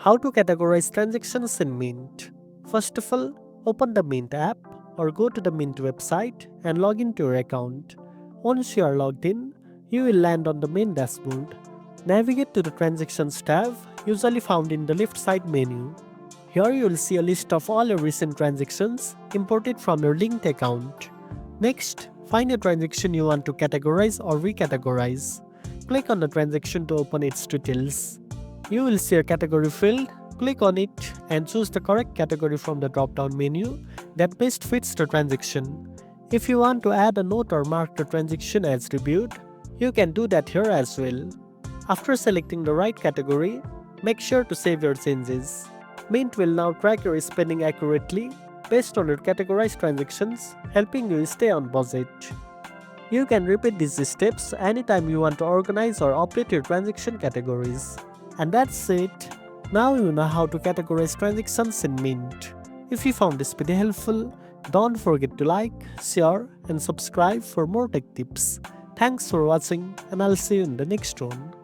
How to categorize transactions in Mint. First of all, open the Mint app or go to the Mint website and log into your account. Once you are logged in, you will land on the main dashboard. Navigate to the Transactions tab, usually found in the left side menu. Here you will see a list of all your recent transactions imported from your linked account. Next, find a transaction you want to categorize or recategorize. Click on the transaction to open its details. You will see a category field. Click on it and choose the correct category from the drop-down menu that best fits the transaction. If you want to add a note or mark the transaction as reviewed, you can do that here as well. After selecting the right category, make sure to save your changes. Mint will now track your spending accurately based on your categorized transactions, helping you stay on budget. You can repeat these steps anytime you want to organize or update your transaction categories. And that's it. Now you know how to categorize transactions in Mint. If you found this video helpful, don't forget to like, share, and subscribe for more tech tips. Thanks for watching, and I'll see you in the next one.